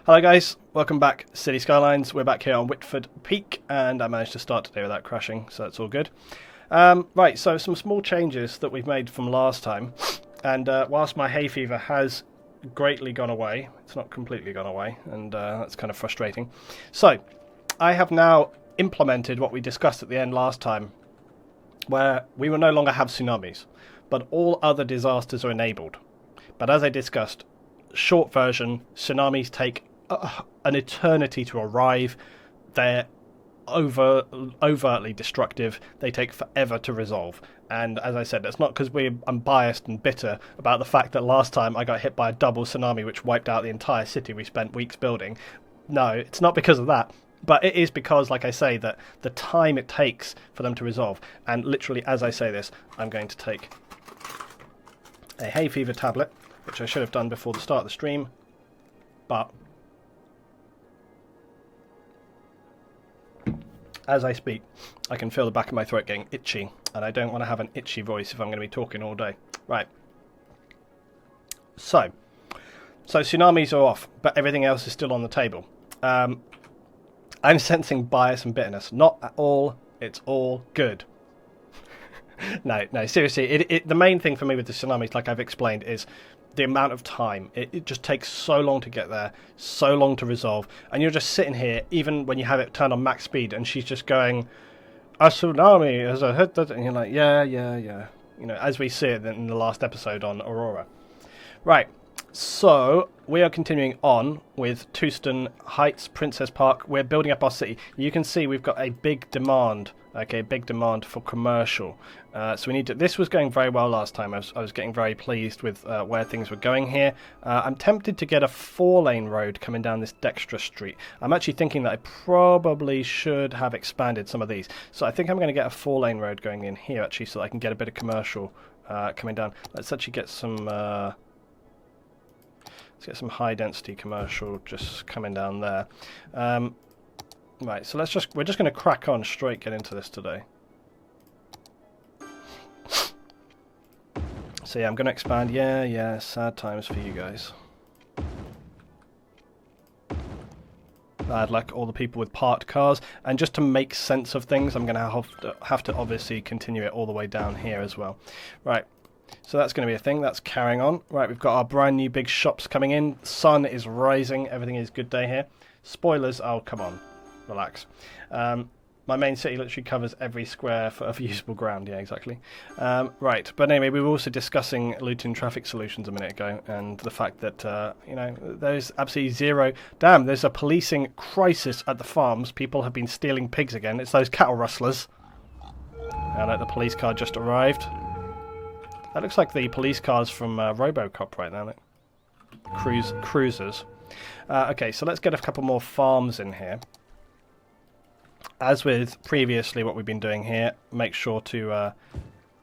Hello guys, welcome back City Skylines. We're back here on Whitford Peak and I managed to start today without crashing, so that's all good. Right, so some small changes that we've made from last time, and whilst my hay fever has greatly gone away, it's not completely gone away, and that's kind of frustrating. So, I have now implemented what we discussed at the end last time, where we will no longer have tsunamis, but all other disasters are enabled. But as I discussed, short version, tsunamis take an eternity to arrive. They're overtly destructive. They take forever to resolve. And as I said, that's not because I'm biased and bitter about the fact that last time I got hit by a double tsunami which wiped out the entire city we spent weeks building. No, it's not because of that. But it is because, like I say, that the time it takes for them to resolve. And literally, as I say this, I'm going to take a hay fever tablet, which I should have done before the start of the stream, but as I speak, I can feel the back of my throat getting itchy, and I don't want to have an itchy voice if I'm going to be talking all day. Right. So tsunamis are off, but everything else is still on the table. I'm sensing bias and bitterness. Not at all. It's all good. No, seriously. The main thing for me with the tsunamis, like I've explained, is the amount of time. It just takes so long to get there, so long to resolve, and you're just sitting here, even when you have it turned on max speed, and she's just going, a tsunami as a hit, and you're like, yeah. You know, as we see it in the last episode on Aurora. Right, so we are continuing on with Touston Heights, Princess Park. We're building up our city. You can see we've got a big demand. Okay, big demand for commercial. So we need to. This was going very well last time. I was getting very pleased with where things were going here. I'm tempted to get a 4-lane road coming down this Dexter Street. I'm actually thinking that I probably should have expanded some of these. So I think I'm going to get a 4-lane road going in here actually, so that I can get a bit of commercial coming down. Let's actually get some. Let's get some high density commercial just coming down there. Right, so we're just going to crack on straight, get into this today. So yeah, I'm going to expand. Yeah, sad times for you guys. I'd like all the people with parked cars, and just to make sense of things, I'm going to have to obviously continue it all the way down here as well. Right, so that's going to be a thing. That's carrying on. Right, we've got our brand new big shops coming in. Sun is rising. Everything is good day here. Spoilers. Oh, come on. Relax. My main city literally covers every square foot of usable ground. Yeah, exactly. Right, but anyway, we were also discussing Luton traffic solutions a minute ago, and the fact that you know, there's absolutely zero. Damn, there's a policing crisis at the farms. People have been stealing pigs again. It's those cattle rustlers. And the police car just arrived. That looks like the police cars from RoboCop right now. Cruisers. Okay, so let's get a couple more farms in here. As with previously what we've been doing here, make sure to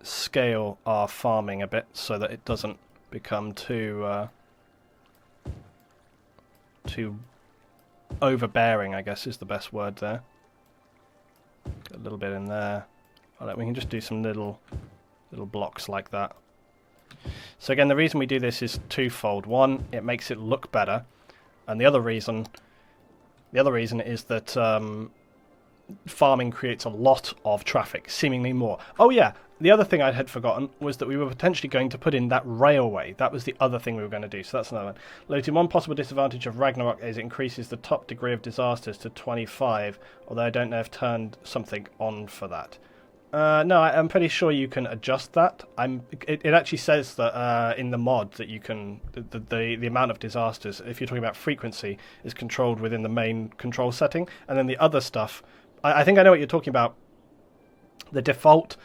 scale our farming a bit so that it doesn't become too overbearing, I guess is the best word there. Get a little bit in there. We can just do some little blocks like that. So again, the reason we do this is twofold. One, it makes it look better, and the other reason is that farming creates a lot of traffic, seemingly more. Oh yeah, the other thing I had forgotten was that we were potentially going to put in that railway. That was the other thing we were going to do, so that's another one. Luton, one possible disadvantage of Ragnarok is it increases the top degree of disasters to 25, although I don't know if turned something on for that. No, I'm pretty sure you can adjust that. It actually says that in the mod that you can the amount of disasters, if you're talking about frequency, is controlled within the main control setting, and then the other stuff. I think I know what you're talking about. The default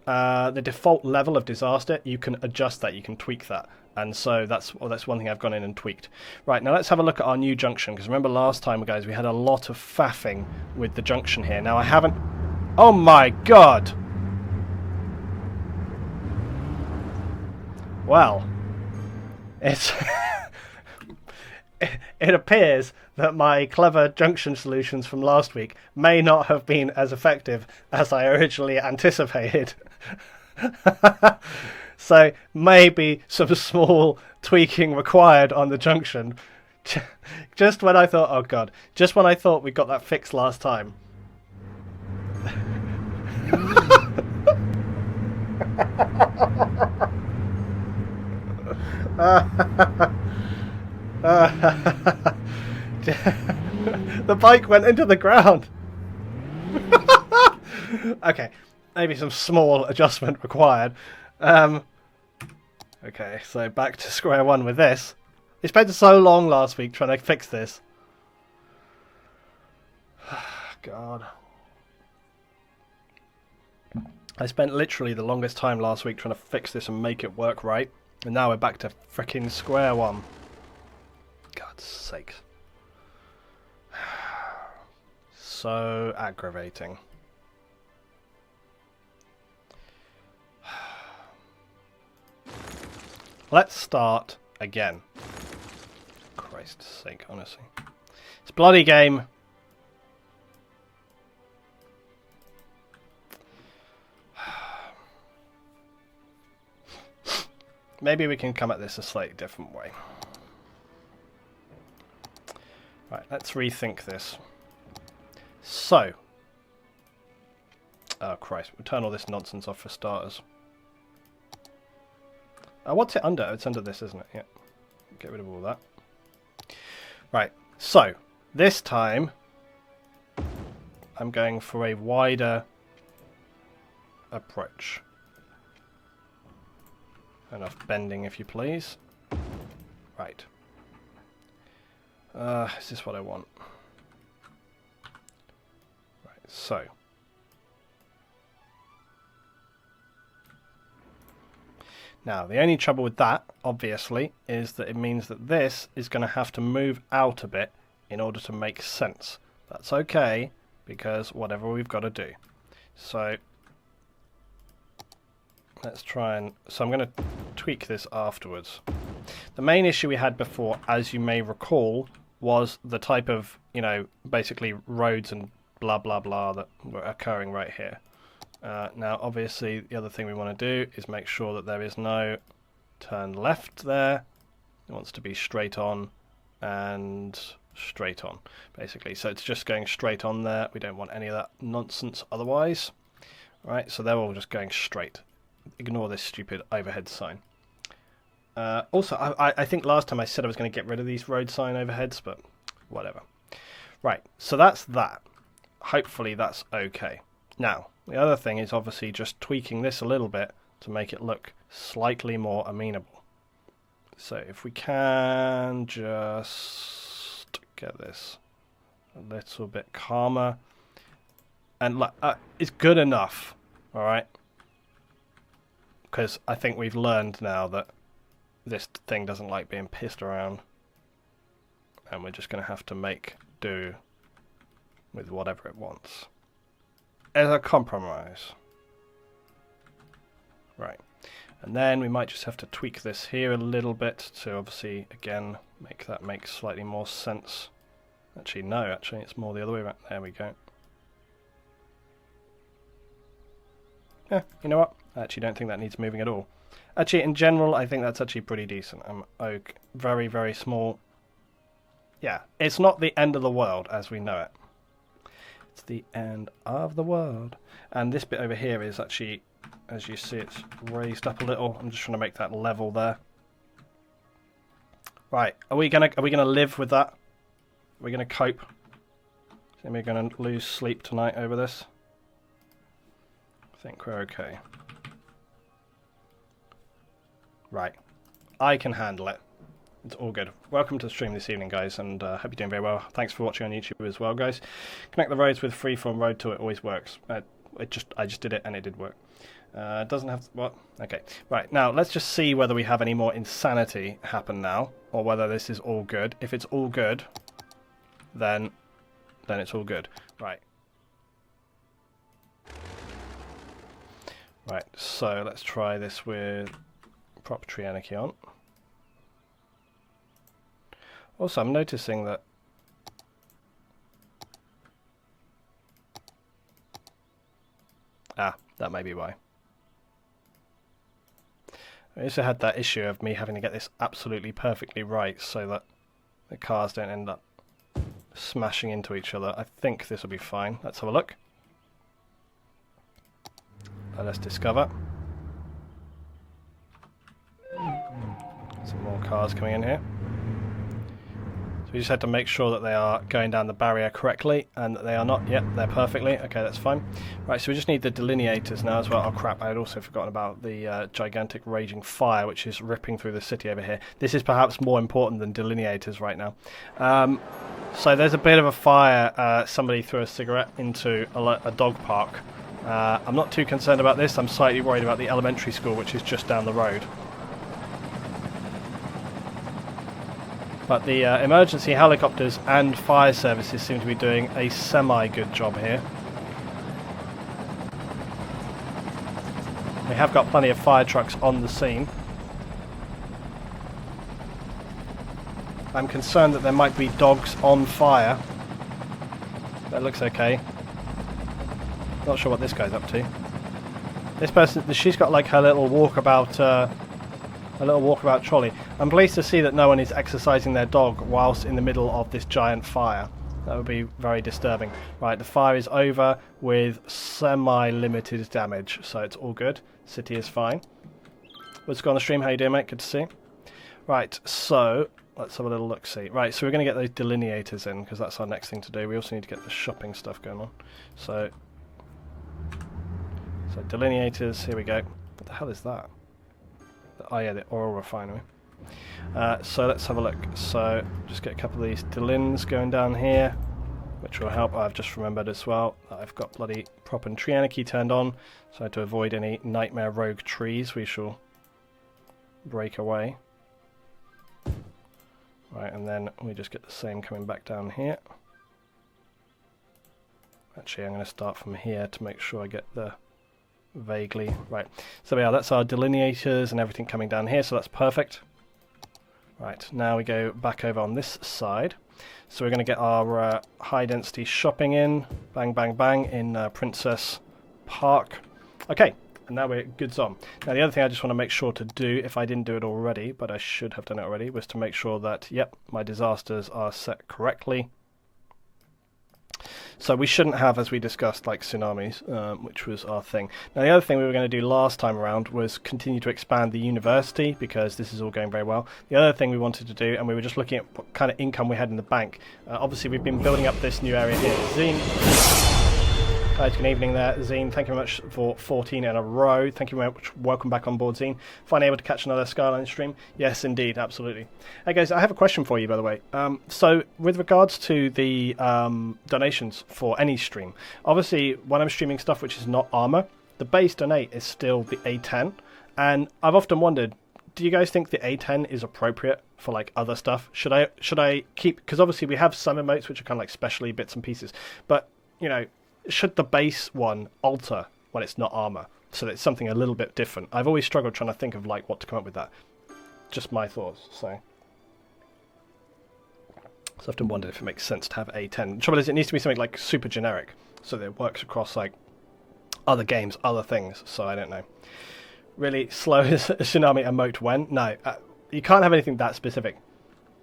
level of disaster, you can adjust that, you can tweak that, and so that's one thing I've gone in and tweaked. Right, now let's have a look at our new junction, because remember last time, guys, we had a lot of faffing with the junction here. Now I haven't. Oh my god! Well, it's it appears that my clever junction solutions from last week may not have been as effective as I originally anticipated. So maybe some small tweaking required on the junction Just when I thought, oh god, just when I thought we got that fixed last time. The bike went into the ground. Okay, maybe some small adjustment required. Okay, so back to square one with this. We spent so long last week trying to fix this. God. I spent literally the longest time last week trying to fix this and make it work right. And now we're back to frickin' square one. God's sakes. So aggravating. Let's start again. Christ's sake, honestly. It's a bloody game. Maybe we can come at this a slightly different way. Right, let's rethink this. So. Oh Christ, we'll turn all this nonsense off for starters. What's it under? It's under this, isn't it? Yeah. Get rid of all that. Right, so this time I'm going for a wider approach. Enough bending, if you please. Right. Is this what I want? Right, so. Now, the only trouble with that, obviously, is that it means that this is going to have to move out a bit in order to make sense. That's okay, because whatever we've got to do. So, let's try and... So I'm going to tweak this afterwards. The main issue we had before, as you may recall, was the type of, you know, basically roads and blah blah blah that were occurring right here. Now, obviously, the other thing we want to do is make sure that there is no turn left there. It wants to be straight on and straight on, basically. So it's just going straight on there. We don't want any of that nonsense otherwise. Right, so they're all just going straight. Ignore this stupid overhead sign. Also, I think last time I said I was going to get rid of these road sign overheads, but whatever. Right, so that's that. Hopefully that's okay. Now, the other thing is obviously just tweaking this a little bit to make it look slightly more amenable. So if we can just get this a little bit calmer. And it's good enough, alright? Because I think we've learned now that this thing doesn't like being pissed around. And we're just going to have to make do with whatever it wants. As a compromise. Right. And then we might just have to tweak this here a little bit to obviously, again, make that make slightly more sense. Actually, no, actually, it's more the other way around. There we go. Yeah, you know what? I actually don't think that needs moving at all. Actually, in general, I think that's actually pretty decent. Okay, very, very small. Yeah, it's not the end of the world as we know it. It's the end of the world. And this bit over here is actually, as you see, it's raised up a little. I'm just trying to make that level there. Right, are we gonna live with that? Are we gonna cope? Think we're gonna lose sleep tonight over this? I think we're okay. Right, I can handle it. It's all good. Welcome to the stream this evening, guys, and hope you're doing very well. Thanks for watching on YouTube as well, guys. Connect the roads with freeform road tool. It always works. I just did it, and it did work. It doesn't have... What? Okay. Right, now, let's just see whether we have any more insanity happen now, or whether this is all good. If it's all good, then it's all good. Right. Right, so let's try this with prop tree anarchy on. Also, I'm noticing that that may be why. I also had that issue of me having to get this absolutely perfectly right so that the cars don't end up smashing into each other. I think this will be fine. Let's have a look. Let's discover. Some more cars coming in here. So we just had to make sure that they are going down the barrier correctly and that they are not. Yep, they're perfectly. Okay, that's fine. Right, so we just need the delineators now as well. Oh crap, I had also forgotten about the gigantic raging fire which is ripping through the city over here. This is perhaps more important than delineators right now. So there's a bit of a fire. Somebody threw a cigarette into a dog park. I'm not too concerned about this. I'm slightly worried about the elementary school which is just down the road. But the emergency helicopters and fire services seem to be doing a semi-good job here. We have got plenty of fire trucks on the scene. I'm concerned that there might be dogs on fire. That looks okay. Not sure what this guy's up to. This person, she's got like her little walkabout trolley. I'm pleased to see that no one is exercising their dog whilst in the middle of this giant fire. That would be very disturbing. Right, the fire is over with semi-limited damage, so it's all good. City is fine. What's going on the stream? How you doing, mate? Good to see you. Right, so let's have a little look-see. Right, so we're going to get those delineators in because that's our next thing to do. We also need to get the shopping stuff going on. So delineators, here we go. What the hell is that? Oh yeah, the oil refinery. So let's have a look. So just get a couple of these delins going down here, which will help. I've just remembered as well that I've got bloody prop and tree anarchy turned on, so to avoid any nightmare rogue trees we shall break away. Right, and then we just get the same coming back down here. Actually, I'm going to start from here to make sure I get the vaguely right. So yeah, that's our delineators and everything coming down here, so that's perfect. Right, now we go back over on this side. So we're going to get our high density shopping in, bang bang bang, in Princess Park. Okay, and now we're goods on. Now the other thing I just want to make sure to do, if I didn't do it already, but I should have done it already, was to make sure that, yep, my disasters are set correctly. So we shouldn't have, as we discussed, like tsunamis, which was our thing. Now the other thing we were going to do last time around was continue to expand the university, because this is all going very well. The other thing we wanted to do, and we were just looking at what kind of income we had in the bank. Obviously we've been building up this new area here. Zine. Guys, good evening there. Zine, thank you very much for 14 in a row. Thank you very much. Welcome back on board, Zine. Finally able to catch another Skylines stream? Yes, indeed, absolutely. Hey guys, I have a question for you, by the way. So, with regards to the donations for any stream, obviously, when I'm streaming stuff which is not armor, the base donate is still the A10. And I've often wondered, do you guys think the A10 is appropriate for like other stuff? Should I keep... Because obviously we have some emotes which are kind of like specially bits and pieces. But, you know... Should the base one alter when it's not armor, so that it's something a little bit different? I've always struggled trying to think of like what to come up with that. Just my thoughts. So I've often wondered if it makes sense to have A10. The trouble is, it needs to be something like super generic, so that it works across like other games, other things. So I don't know. Really slow as a tsunami emote when? No, you can't have anything that specific.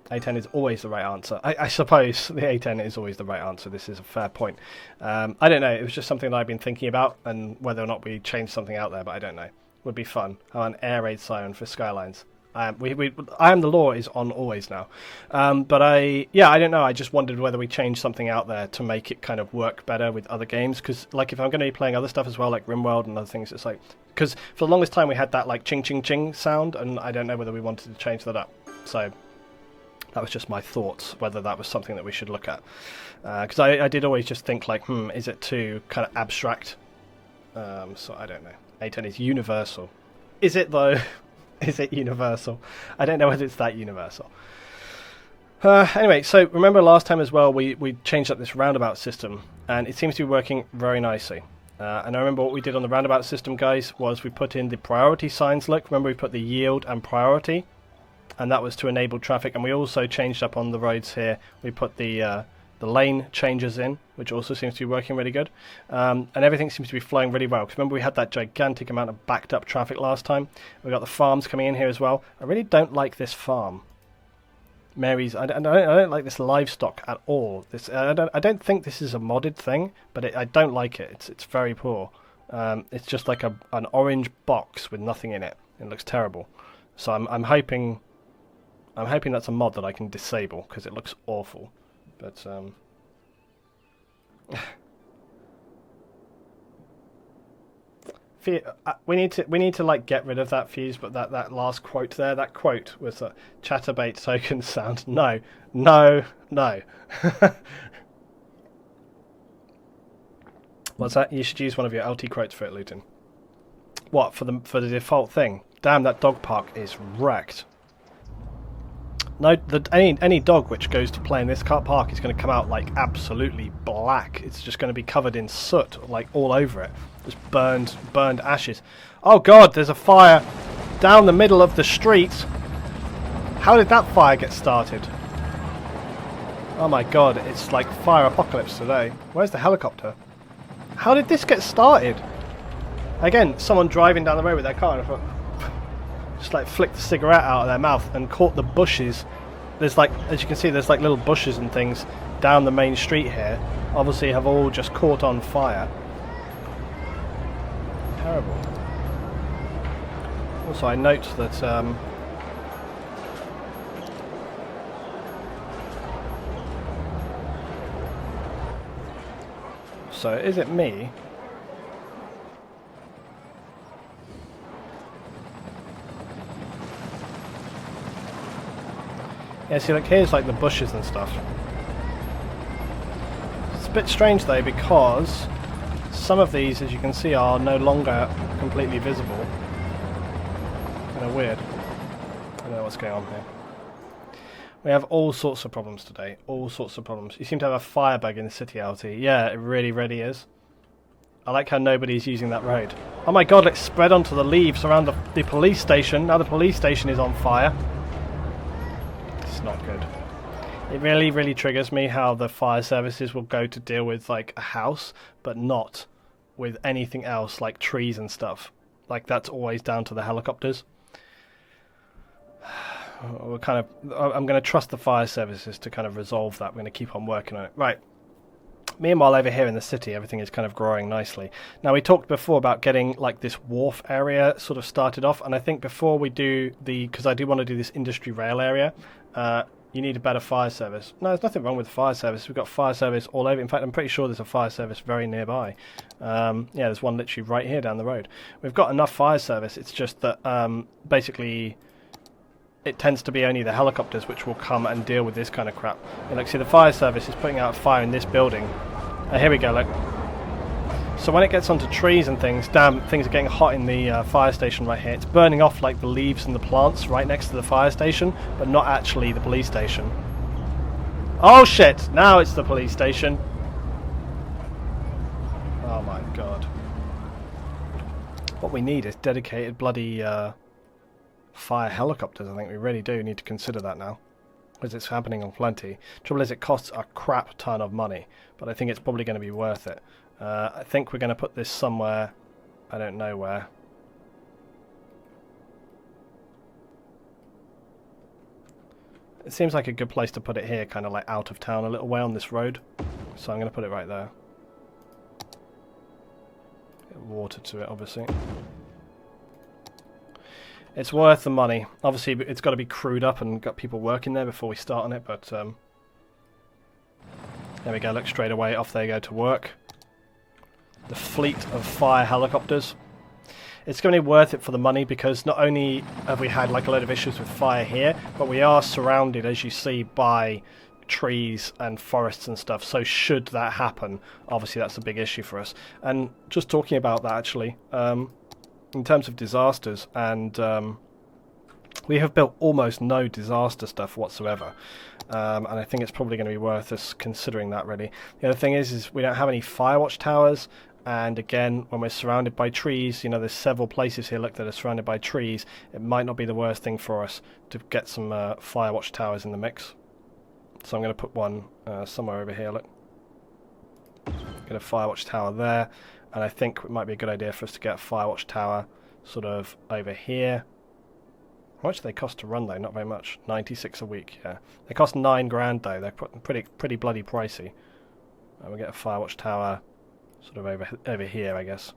A10 is always the right answer. I suppose the A10 is always the right answer. This is a fair point. I don't know. It was just something that I've been thinking about, and whether or not we change something out there, but I don't know. Would be fun. Have an air raid siren for Skylines. I am the law is on always now. But I don't know. I just wondered whether we change something out there to make it kind of work better with other games. Because like if I'm going to be playing other stuff as well, like RimWorld and other things, it's like because for the longest time we had that like ching ching ching sound, and I don't know whether we wanted to change that up. So. That was just my thoughts, whether that was something that we should look at. Because I did always just think, like, is it too kind of abstract? So I don't know. A10 is universal. Is it, though? Is it universal? I don't know whether it's that universal. Anyway, so remember last time as well, we changed up this roundabout system, and it seems to be working very nicely. And I remember what we did on the roundabout system, guys, was we put in the priority signs. Look, remember we put the yield and priority? And that was to enable traffic, and we also changed up on the roads here. We put the lane changes in, which also seems to be working really good, and everything seems to be flowing really well. Because remember we had that gigantic amount of backed up traffic last time. We got the farms coming in here as well. I really don't like this farm. Mary's. I don't like this livestock at all. I don't think this is a modded thing, but I don't like it. It's very poor. It's just like an orange box with nothing in it. It looks terrible. So I'm hoping that's a mod that I can disable because it looks awful. But we need to like get rid of that fuse. But that last quote there, that quote was a chatterbait token sound. No, no, no. What's that? You should use one of your LT quotes for it, Luton. What, for the default thing? Damn, that dog park is wrecked. No, any dog which goes to play in this car park is going to come out like absolutely black. It's just going to be covered in soot, like all over it. Just burned ashes. Oh God, there's a fire down the middle of the street. How did that fire get started? Oh my God, it's like fire apocalypse today. Where's the helicopter? How did this get started? Again, someone driving down the road with their car and I thought, just like flicked the cigarette out of their mouth and caught the bushes. There's like, as you can see, there's like little bushes and things down the main street here. Obviously have all just caught on fire. Terrible. Also, I note that so is it me? Yeah, see, like here's like the bushes and stuff. It's a bit strange though because some of these, as you can see, are no longer completely visible. Kind of weird. I don't know what's going on here. We have all sorts of problems today. All sorts of problems. You seem to have a firebug in the city, LT. Yeah, it really, really is. I like how nobody's using that road. Oh my God, let's spread onto the leaves around the police station. Now the police station is on fire. It's not good. It really, really triggers me how the fire services will go to deal with like a house, but not with anything else like trees and stuff. Like that's always down to the helicopters. I'm going to trust the fire services to kind of resolve that. We're going to keep on working on it. Right. Meanwhile, over here in the city, everything is kind of growing nicely. Now, we talked before about getting like this wharf area sort of started off, and I think before we do because I do want to do this industry rail area, you need a better fire service. No, there's nothing wrong with the fire service. We've got fire service all over. In fact, I'm pretty sure there's a fire service very nearby. Yeah, there's one literally right here down the road. We've got enough fire service. It's just that basically it tends to be only the helicopters which will come and deal with this kind of crap. And like, see, the fire service is putting out a fire in this building. Here we go, look. So when it gets onto trees and things, damn, things are getting hot in the fire station right here. It's burning off like the leaves and the plants right next to the fire station, but not actually the police station. Oh shit, now it's the police station. Oh my God. What we need is dedicated bloody fire helicopters. I think we really do need to consider that now, because it's happening on plenty. Trouble is, it costs a crap ton of money, but I think it's probably going to be worth it. I think we're going to put this somewhere, I don't know where. It seems like a good place to put it here, kind of like out of town a little way on this road. So I'm going to put it right there. Get water to it, obviously. It's worth the money. Obviously, it's got to be crewed up and got people working there before we start on it, but there we go, look, straight away, off they go to work. The fleet of fire helicopters. It's going to be worth it for the money because not only have we had like a load of issues with fire here, but we are surrounded, as you see, by trees and forests and stuff, so should that happen, obviously that's a big issue for us. And just talking about that, actually, in terms of disasters, and we have built almost no disaster stuff whatsoever, and I think it's probably going to be worth us considering that, really. The other thing is we don't have any firewatch towers, and again, when we're surrounded by trees, you know, there's several places here, look, that are surrounded by trees. It might not be the worst thing for us to get some firewatch towers in the mix. So I'm going to put one somewhere over here, look. Get a firewatch tower there. And I think it might be a good idea for us to get a firewatch tower sort of over here. How much do they cost to run though? Not very much. 96 a week, yeah. They cost 9 grand though. They're pretty bloody pricey. We'll get a firewatch tower sort of over here, I guess.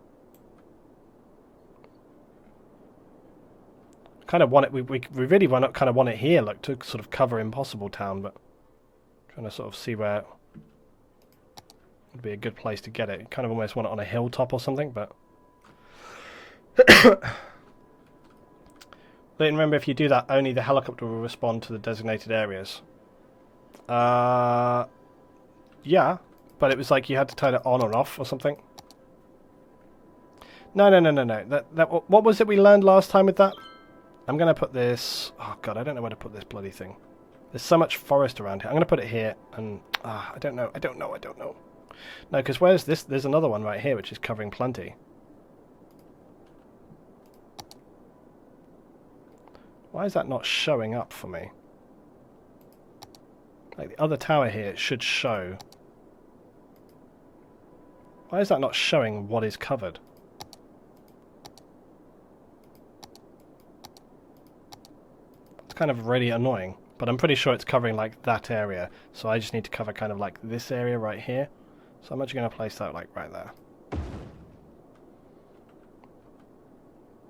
Kind of want it. We really kind of want it here, like to sort of cover Impossible Town, but trying to sort of see where would be a good place to get it. You kind of almost want it on a hilltop or something, but then remember, if you do that, only the helicopter will respond to the designated areas. Yeah, but it was like you had to turn it on or off or something. No. What was it we learned last time with that? I'm going to put this... Oh, God, I don't know where to put this bloody thing. There's so much forest around here. I'm going to put it here, and... I don't know. No, because where's this? There's another one right here, which is covering plenty. Why is that not showing up for me? Like, the other tower here should show. Why is that not showing what is covered? Kind of really annoying, but I'm pretty sure it's covering like that area, so I just need to cover kind of like this area right here. So I'm actually going to place that like right there, and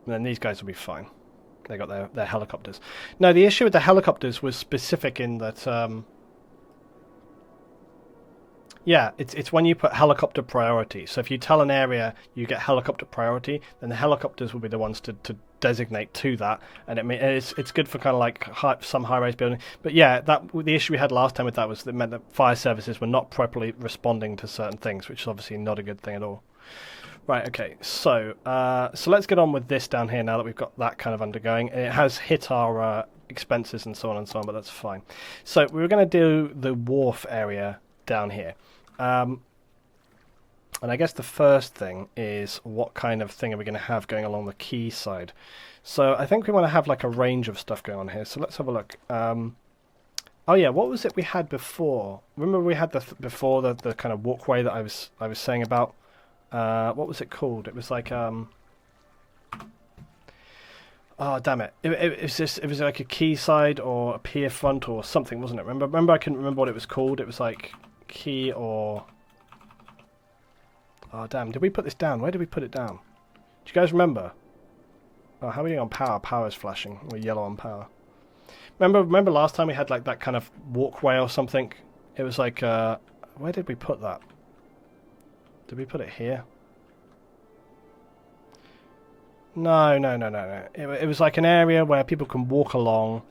then these guys will be fine. They got their helicopters. No, the issue with the helicopters was specific in that yeah, it's when you put helicopter priority. So if you tell an area you get helicopter priority, then the helicopters will be the ones to designate to that, and it's good for kind of like some high-rise building. But yeah, the issue we had last time with that was that it meant that fire services were not properly responding to certain things, which is obviously not a good thing at all. Right, okay, so let's get on with this down here now that we've got that kind of undergoing. It has hit our expenses and so on, but that's fine. So we were going to do the wharf area down here. And I guess the first thing is what kind of thing are we going to have going along the quay side. So I think we want to have like a range of stuff going on here. So let's have a look. Oh yeah, what was it we had before? Remember we had before the kind of walkway that I was saying about? What was it called? It was like oh damn it! It was like a quayside or a pier front or something, wasn't it? Remember I couldn't remember what it was called. It was like quay or oh damn! Did we put this down? Where did we put it down? Do you guys remember? Oh, how are we doing on power? Power is flashing. We're yellow on power. Remember last time we had like that kind of walkway or something? It was like where did we put that? Did we put it here? No. It was like an area where people can walk along,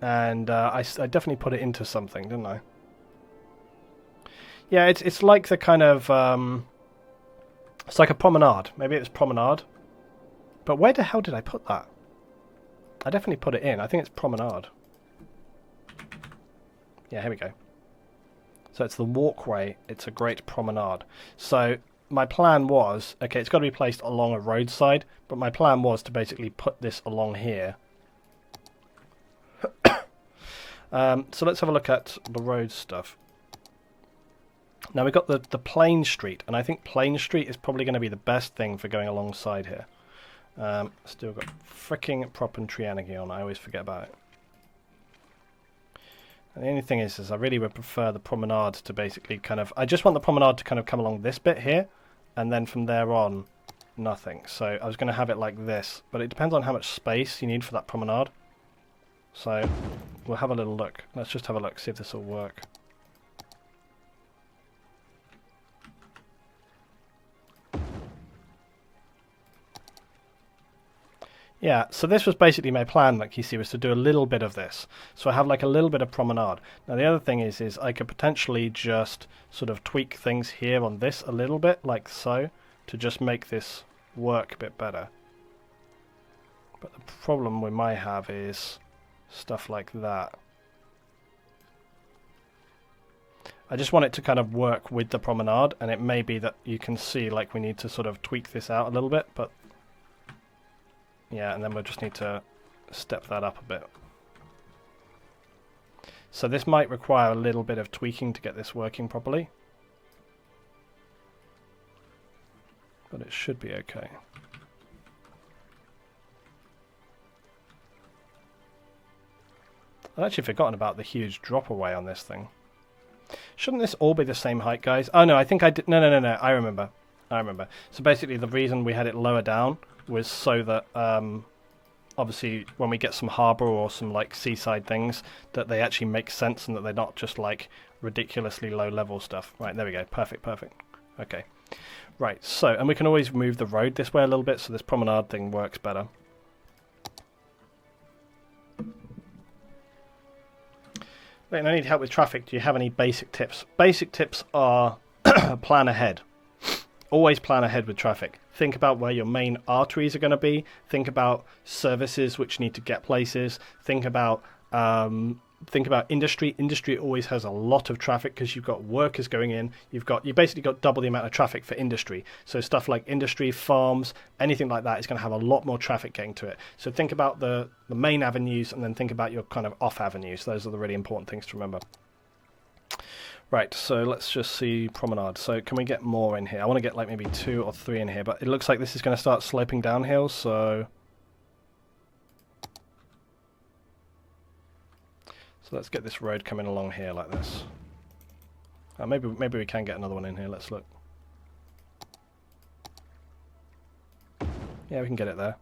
and I definitely put it into something, didn't I? Yeah, it's like the kind of it's like a promenade. Maybe it was promenade. But where the hell did I put that? I definitely put it in. I think it's promenade. Yeah, here we go. So it's the walkway. It's a great promenade. So my plan was, okay, it's got to be placed along a roadside, but my plan was to basically put this along here. So let's have a look at the road stuff. Now we've got the Plain Street, and I think Plain Street is probably going to be the best thing for going alongside here. Still got fricking prop and tree energy on. I always forget about it. And the only thing is I really would prefer the promenade to basically kind of... I just want the promenade to kind of come along this bit here, and then from there on, nothing. So I was going to have it like this, but it depends on how much space you need for that promenade. So we'll have a little look. Let's just have a look, see if this will work. Yeah, so this was basically my plan, like you see, was to do a little bit of this. So I have like a little bit of promenade. Now the other thing is I could potentially just sort of tweak things here on this a little bit, like so, to just make this work a bit better. But the problem we might have is stuff like that. I just want it to kind of work with the promenade, and it may be that you can see like we need to sort of tweak this out a little bit, but yeah, and then we'll just need to step that up a bit. So this might require a little bit of tweaking to get this working properly. But it should be okay. I'd actually forgotten about the huge drop away on this thing. Shouldn't this all be the same height, guys? Oh, no, I think I did... No, I remember. So basically the reason we had it lower down was so that, obviously, when we get some harbour or some, like, seaside things, that they actually make sense and that they're not just, like, ridiculously low-level stuff. Right, there we go. Perfect. Okay. Right, so, and we can always move the road this way a little bit, so this promenade thing works better. Wait, I need help with traffic. Do you have any basic tips? Basic tips are plan ahead. Always plan ahead with traffic. Think about where your main arteries are going to be. Think about services which need to get places. Think about industry. Industry always has a lot of traffic because you've got workers going in. You basically got double the amount of traffic for industry. So stuff like industry, farms, anything like that is going to have a lot more traffic getting to it. So think about the main avenues and then think about your kind of off avenues. Those are the really important things to remember. Right, so let's just see promenade. So can we get more in here? I want to get like maybe 2 or 3 in here, but it looks like this is going to start sloping downhill, so let's get this road coming along here like this. Maybe we can get another one in here. Let's look. Yeah, we can get it there.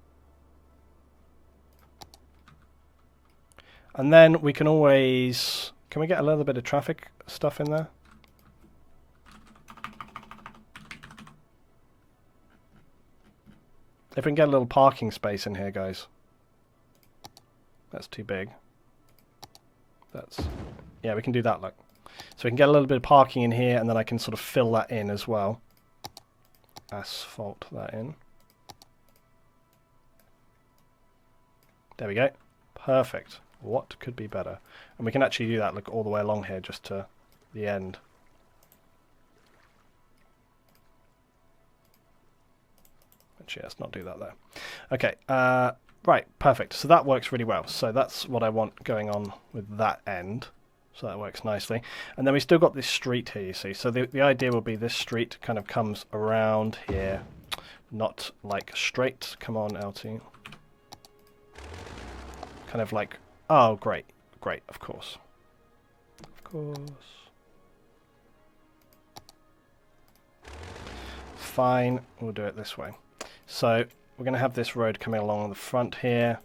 And then we can always... Can we get a little bit of traffic stuff in there? If we can get a little parking space in here, guys. That's too big. Yeah, we can do that, look. So we can get a little bit of parking in here, and then I can sort of fill that in as well. Asphalt that in. There we go. Perfect. What could be better? And we can actually do that, look, all the way along here, just to the end. Actually, let's not do that there. Okay, right, perfect. So that works really well. So that's what I want going on with that end. So that works nicely. And then we still got this street here, you see. So the idea will be this street kind of comes around here. Not like straight. Come on, LT. Kind of like... Oh, great. Great, of course. Of course. Fine, we'll do it this way. So we're going to have this road coming along the front here.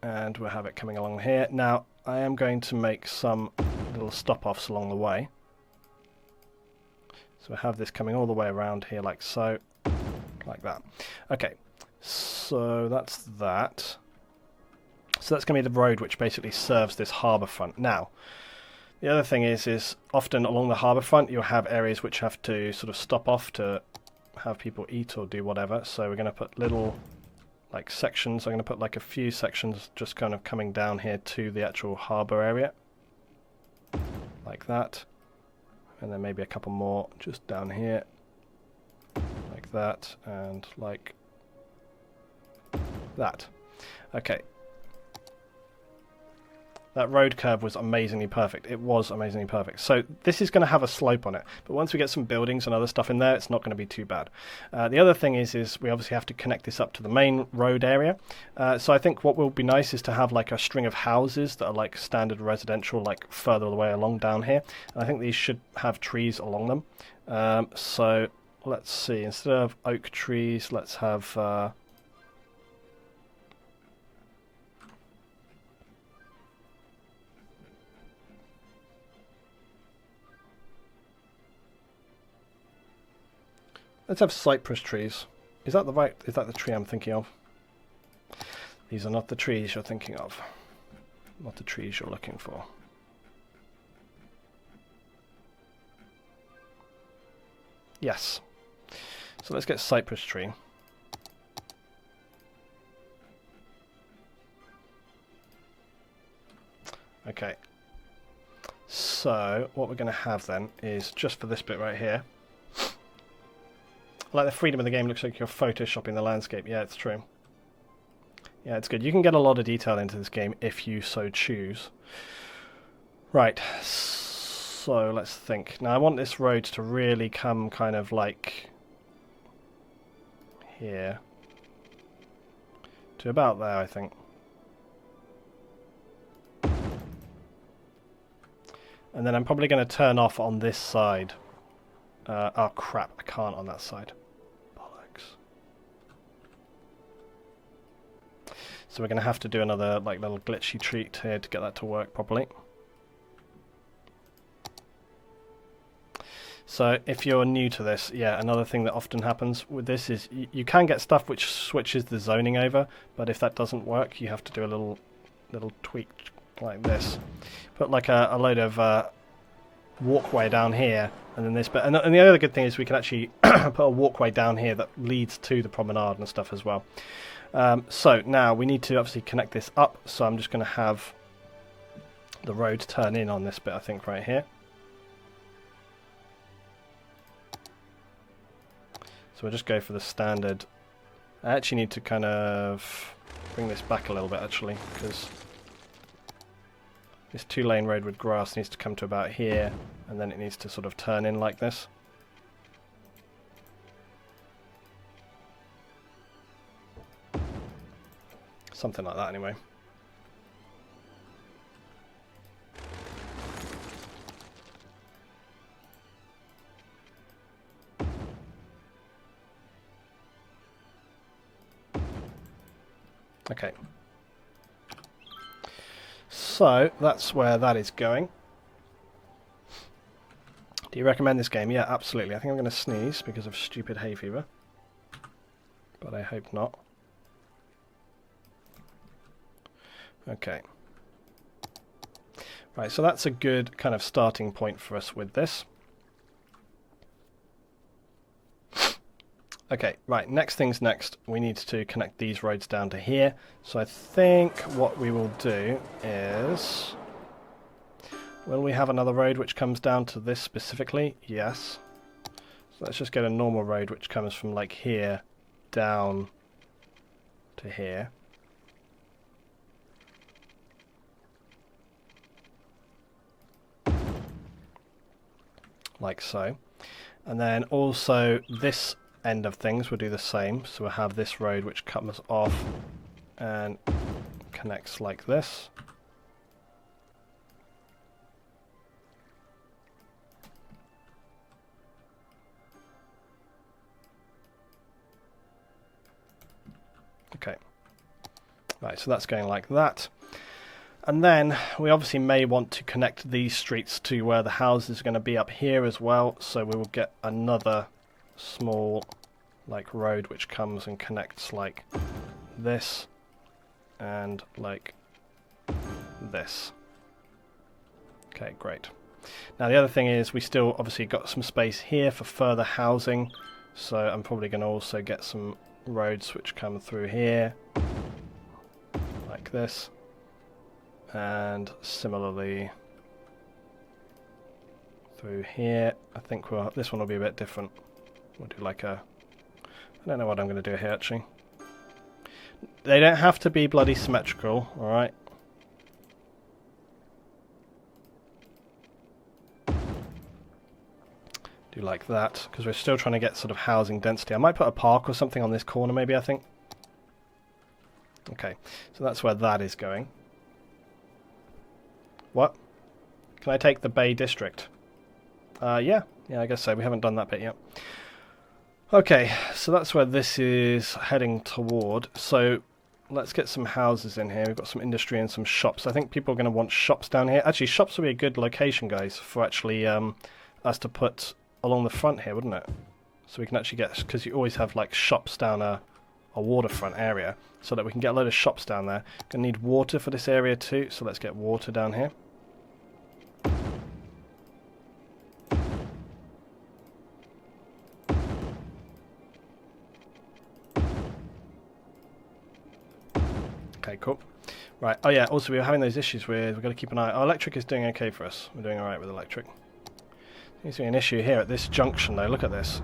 And we'll have it coming along here. Now, I am going to make some little stop-offs along the way. So we'll have this coming all the way around here like so. Like that. Okay, so that's that. So that's going to be the road which basically serves this harbour front. Now, the other thing is often along the harbour front you'll have areas which have to sort of stop off to have people eat or do whatever. So we're going to put little like sections. I'm going to put like a few sections just kind of coming down here to the actual harbour area. Like that. And then maybe a couple more just down here. Like that, and like that. Okay. That road curve was amazingly perfect. It was amazingly perfect. So this is going to have a slope on it, but once we get some buildings and other stuff in there, it's not going to be too bad. The other thing is we obviously have to connect this up to the main road area. So I think what will be nice is to have like a string of houses that are like standard residential, like further away along down here. And I think these should have trees along them. So let's see, instead of oak trees, let's have... let's have cypress trees. Is that the tree I'm thinking of? These are not the trees you're thinking of. Not the trees you're looking for. Yes. So let's get cypress tree. Okay. So what we're going to have then is just for this bit right here. Like the freedom of the game looks like you're photoshopping the landscape. Yeah, it's true. Yeah, it's good. You can get a lot of detail into this game if you so choose. Right. So let's think. Now I want this road to really come kind of like here. to about there, I think. And then I'm probably going to turn off on this side. Oh crap, I can't on that side. Bollocks. So we're going to have to do another like little glitchy treat here to get that to work properly. So if you're new to this, yeah, another thing that often happens with this is you can get stuff which switches the zoning over, but if that doesn't work, you have to do a little tweak like this. Put like a load of walkway down here, and then this bit. And the other good thing is we can actually put a walkway down here that leads to the promenade and stuff as well. So now we need to obviously connect this up, so I'm just going to have the road turn in on this bit, I think, right here. So we'll just go for the standard. I actually need to kind of bring this back a little bit, actually, because this 2-lane road with grass needs to come to about here, and then it needs to sort of turn in like this. Something like that, anyway. Okay. So, that's where that is going. Do you recommend this game? Yeah, absolutely. I think I'm going to sneeze because of stupid hay fever. But I hope not. Okay. Right, so that's a good kind of starting point for us with this. Okay, right, next thing's next. We need to connect these roads down to here. So I think what we will do is... Will we have another road which comes down to this specifically? Yes. So let's just get a normal road which comes from like here down to here. Like so. And then also this end of things we'll do the same. So we'll have this road which comes off and connects like this. Okay. Right, so that's going like that. And then we obviously may want to connect these streets to where the houses are going to be up here as well. So we will get another small like road which comes and connects like this and like this. Okay, great. Now the other thing is we still obviously got some space here for further housing. So I'm probably going to also get some roads which come through here like this. And similarly through here. I think this one will be a bit different. We'll do like a... I don't know what I'm going to do here actually. They don't have to be bloody symmetrical, alright? Do like that, because we're still trying to get sort of housing density. I might put a park or something on this corner maybe, I think. Okay, so that's where that is going. What? Can I take the Bay District? Yeah, I guess so. We haven't done that bit yet. Okay, so that's where this is heading toward. So let's get some houses in here. We've got some industry and some shops. I think people are going to want shops down here. Actually, shops would be a good location, guys, for actually us to put along the front here, wouldn't it? So we can actually get, because you always have like shops down a waterfront area, so that we can get a load of shops down there. Gonna need water for this area too, so let's get water down here. Okay, cool. Right, oh yeah, also we were having those issues with, we've got to keep an eye. Our electric is doing okay for us. We're doing alright with electric. Seems to be an issue here at this junction though, look at this.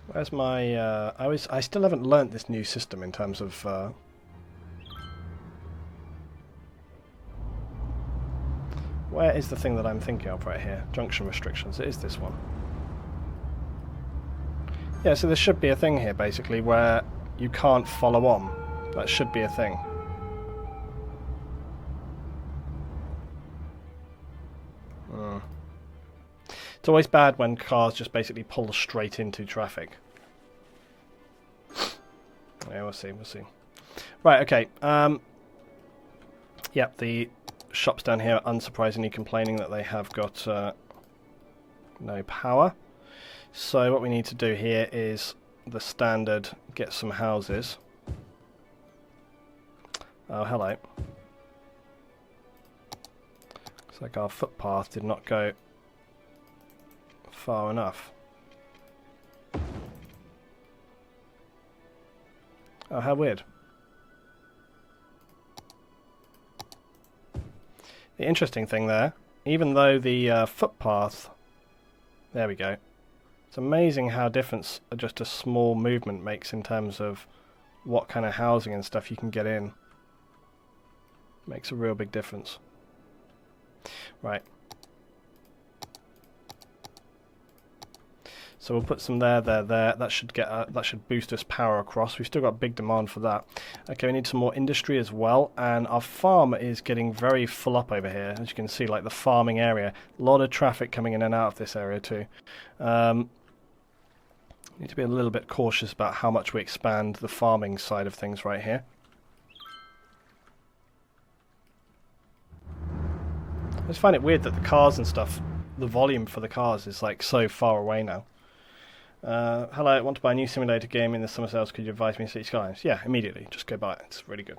Where's my, I still haven't learnt this new system in terms of, Where is the thing that I'm thinking of right here? Junction restrictions. It is this one. Yeah, so there should be a thing here, basically, where you can't follow on. That should be a thing. It's always bad when cars just basically pull straight into traffic. Yeah, we'll see, we'll see. Right, okay. Yep, the shops down here are unsurprisingly complaining that they have got no power. So what we need to do here is the standard get some houses. Oh, hello. Looks like our footpath did not go far enough. Oh, how weird. The interesting thing there, even though the footpath... There we go. It's amazing how difference just a small movement makes in terms of what kind of housing and stuff you can get in. Makes a real big difference. Right. So we'll put some there. That should get that should boost us power across. We've still got big demand for that. Okay, we need some more industry as well, and our farm is getting very full up over here. As you can see, like the farming area, a lot of traffic coming in and out of this area too. Need to be a little bit cautious about how much we expand the farming side of things right here. I just find it weird that the cars and stuff, the volume for the cars is like so far away now. Hello, I want to buy a new simulator game in the summer sales. Could you advise me on City Skylines? Yeah, immediately. Just go buy it. It's really good.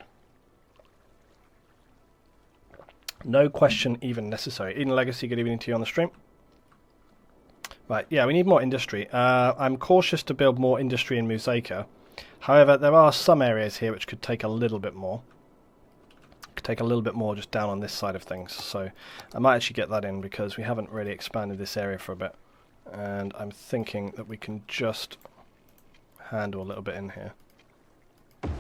No question even necessary. Eden Legacy, good evening to you on the stream. Right, yeah, we need more industry. I'm cautious to build more industry in Musaka. However, there are some areas here which could take a little bit more. Could take a little bit more just down on this side of things. So I might actually get that in because we haven't really expanded this area for a bit. And I'm thinking that we can just handle a little bit in here. I'm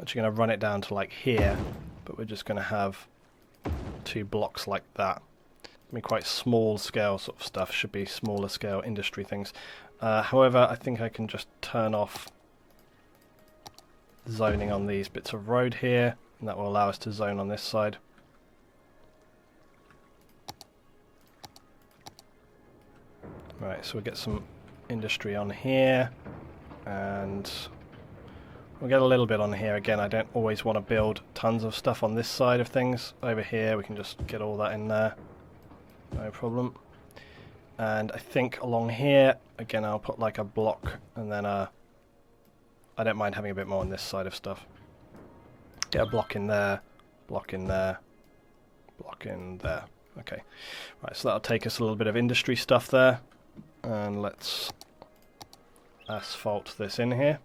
actually going to run it down to like here, but we're just going to have 2 blocks like that. I mean, quite small scale sort of stuff, should be smaller scale industry things. However, I think I can just turn off zoning on these bits of road here, and that will allow us to zone on this side. Right, so we'll get some industry on here, and we'll get a little bit on here. Again, I don't always want to build tons of stuff on this side of things. Over here, we can just get all that in there. No problem. And I think along here, again, I'll put like a block, and then I don't mind having a bit more on this side of stuff. Get a block in there, block in there, block in there. Okay. Right, so that'll take us a little bit of industry stuff there. And let's asphalt this in here.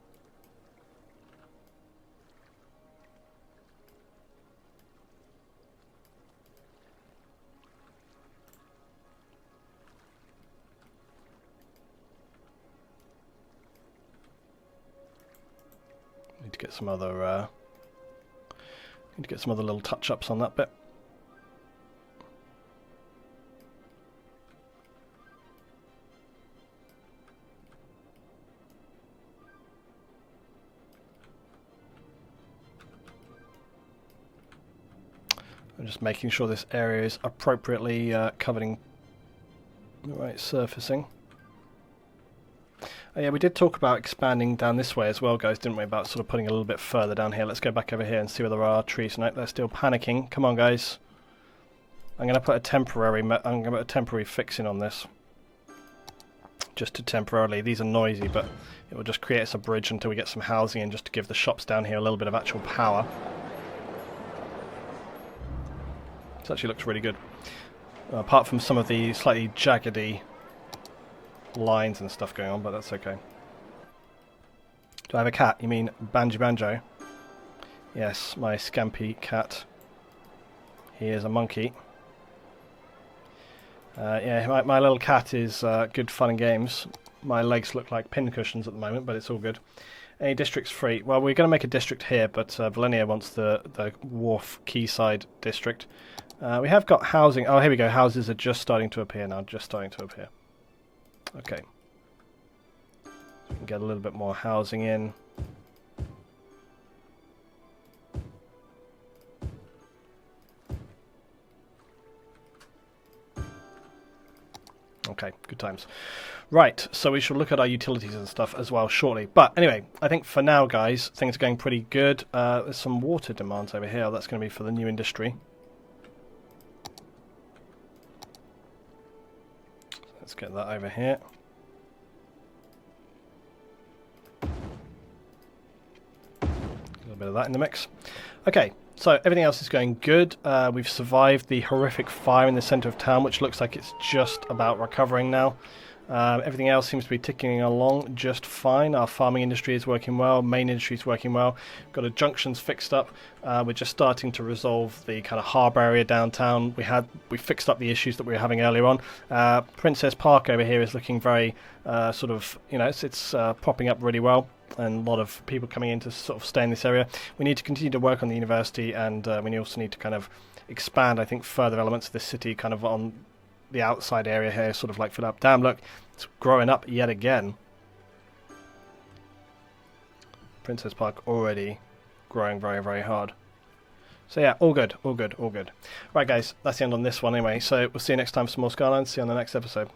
Need to get some other little touch-ups on that bit. I'm just making sure this area is appropriately covering the right surfacing. Oh yeah, we did talk about expanding down this way as well, guys, didn't we? About sort of putting a little bit further down here. Let's go back over here and see where there are trees. No, they're still panicking. Come on, guys. I'm going to put a temporary fixing on this. Just to temporarily. These are noisy, but it will just create us a bridge until we get some housing in, just to give the shops down here a little bit of actual power. This actually looks really good. Apart from some of the slightly jaggedy lines and stuff going on, but that's okay. Do I have a cat? You mean Banjo? Yes, my Scampy cat. He is a monkey. Yeah, my little cat is good fun and games. My legs look like pincushions at the moment, but it's all good. Any districts free? Well, we're going to make a district here, but Valenia wants the wharf quayside district. We have got housing. Oh, here we go. Houses are just starting to appear now. Just starting to appear. Okay. So we can get a little bit more housing in. Okay, good times. Right, so we shall look at our utilities and stuff as well shortly. But anyway, I think for now, guys, things are going pretty good. There's some water demands over here. That's going to be for the new industry. Let's get that over here. A little bit of that in the mix. Okay, so everything else is going good. We've survived the horrific fire in the centre of town, which looks like it's just about recovering now. Everything else seems to be ticking along just fine. Our farming industry is working well, main industry is working well. We've got our junctions fixed up. We're just starting to resolve the kind of harbour area downtown. We fixed up the issues that we were having earlier on. Princess Park over here is looking very sort of, you know, it's popping up really well. And a lot of people coming in to sort of stay in this area. We need to continue to work on the university, and we also need to kind of expand, I think, further elements of this city kind of on the outside area here, sort of like fill up. Damn, look, it's growing up yet again. Princess Park already growing very, very hard. So yeah, all good, all good, all good. Right, guys, that's the end on this one anyway. So we'll see you next time for some more Skylines. See you on the next episode.